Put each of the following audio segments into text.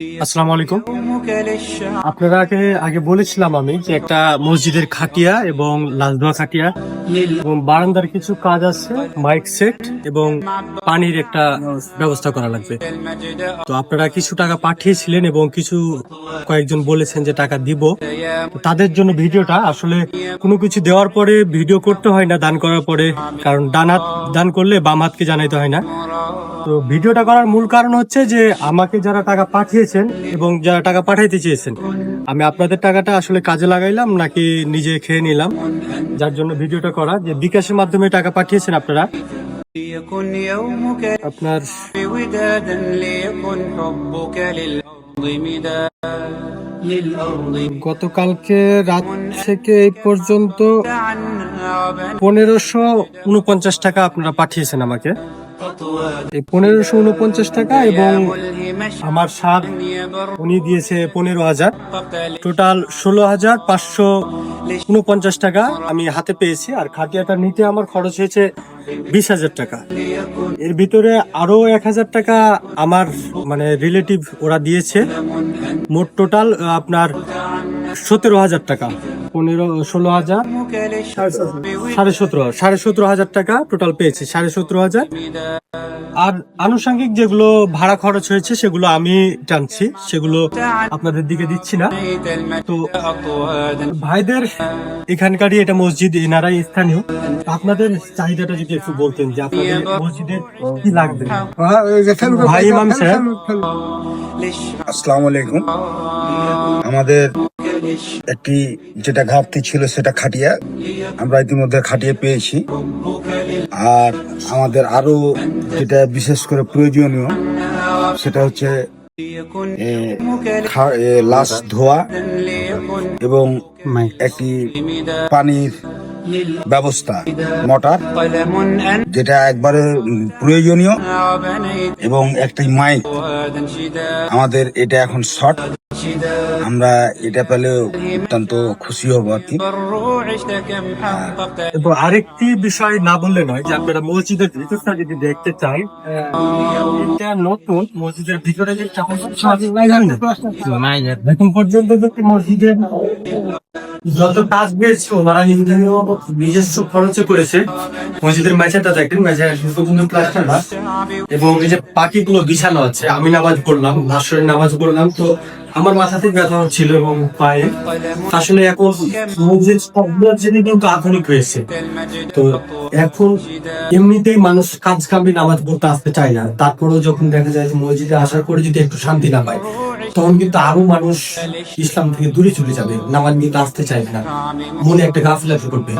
আসসালামু আলাইকুম। আপনারা আগে বলেছিলাম আমি যে একটা মসজিদের খাটিয়া এবং লালদোয়া খাটিয়া এবং বারান্দার কিছু কাজ আছে, মাইক সেট এবং পানির একটা ব্যবস্থা করা লাগবে। তো আপনারা কিছু টাকা পাঠিয়েছিলেন এবং কয়েকজন বলেছেন যে টাকা দিব। তো তাদের জন্য ভিডিওটা আসলে কোনো কিছু দেওয়ার পরে ভিডিও করতে হয় না দান করার পরে, কারণ ডান হাত দান করলে বাম হাতকে জানাইতে হয় না। তো ভিডিওটা করার মূল কারণ হচ্ছে যে আমাকে যারা টাকা পাঠিয়েছেন এবং যারা টাকা পাঠাইতে চেয়েছেন, আমি আপনাদের টাকাটা আসলে কাজে লাগাইলাম নাকি নিজে খেয়ে নিলাম, যার জন্য ভিডিওটা করা। যে বিকাশের মাধ্যমে টাকা পাঠিয়েছেন আপনারা, আপনার গতকালকে রাত থেকে এই পর্যন্ত 1549 টাকা আপনারা পাঠিয়েছেন আমাকে। এই 1549 টাকা এবং আমার সার উনি দিয়েছে 15,000, টোটাল 16,549 টাকা আমি হাতে পেয়েছি। আর খাটিয়াটা নিতে আমার খরচ হয়েছে 20,000 টাকা। এর ভিতরে আরো 1,000 টাকা আমার রিলেটিভ ওরা দিয়েছে। মোট টোটাল আপনার 17,000 টাকা, 16,000, 17,500 টাকা টোটাল পেয়েছি, 17,500। আর আনুষঙ্গিক যেগুলো ভাড়া খরচ হয়েছে সেগুলো আমি টানছি, সেগুলো আপনাদের দিকে দিচ্ছি না। তো ভাইদের এখানকারই এটা মসজিদ, এনারাই স্থানীয়। আপনাদের চাহিদাটা যদি একটু বলতেন যে আপনাদের মসজিদের কি লাগবে। ভাই ইমাম সাহেব, আসসালামু আলাইকুম। আমাদের একটি যেটা ঘাটতি ছিল সেটা খাটিয়া আমরা ইতিমধ্যে খাটিয়ে পেয়েছি। আর আমাদের আরো যেটা বিশেষ করে প্রয়োজনীয় সেটা হচ্ছে লাশ ধোয়া এবং একটি পানির ব্যবস্থা, মোটর, যেটা একবারে প্রয়োজনীয়, এবং একটি মাইক। আমাদের এটা এখন শর্ট, আমরা এটা পেলে অত্যন্ত খুশি হব আর কি। এবং আরেকটি বিষয় না বললে নয় যে আপনারা মসজিদের ভিতরটা যদি দেখতে চাই, এটা নতুন মসজিদের ভিতরে যে এখন পর্যন্ত মসজিদের যত কাজ পেয়েছে ওনারা নিজস্ব খরচে করেছে। মসজিদের মেঝেটা দেখেন, প্লাস্টার না, এবং এই যে পাখিগুলো বিছানো আছে। আমি নামাজ পড়লাম, ভাসরের নামাজ পড়লাম, তো আমার মাথাতে ব্যথা হচ্ছিল এবং পায়ে। আসলে এখন মসজিদ কিন্তু আধুনিক হয়েছে, তো এখন এমনিতেই মানুষ কাজ কামে নামাজ পড়তে আসতে চায় না। তারপরেও যখন দেখা যায় যে মসজিদে আসার পরে যদি একটু শান্তি না পায়, তখন কিন্তু আরো মানুষ ইসলাম থেকে দূরে চলে যাবে, নামাজ কিন্তু আসতে চাইবে না, মনে একটা গাফিলতি করবে।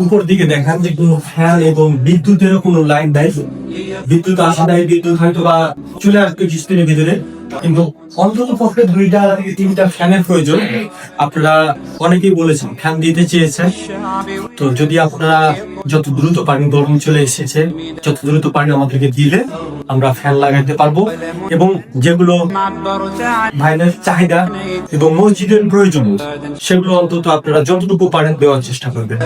উপর দিকে দেখান যে কোনো ফ্যান এবং বিদ্যুতেরও কোনো লাইন দেয়, বিদ্যুৎ আসা দেয়, বিদ্যুৎ হয়তো বা চলে আসবে কিস্তির ভিতরে, কিন্তু অন্তত পক্ষে 2টা থেকে 3টা ফ্যানের প্রয়োজন। আপনারা অনেকেই বলেছেন ফ্যান দিতে চেয়েছেন, তো যদি আপনারা যত দ্রুত পারেন, গরম চলে এসেছে, যত দ্রুত পারেন আমাদেরকে দিলে আমরা ফ্যান লাগাইতে পারবো। এবং যেগুলো ভাইদের চাহিদা এবং মসজিদের প্রয়োজন সেগুলো অন্তত আপনারা যতটুকু পারেন দেওয়ার চেষ্টা করবেন।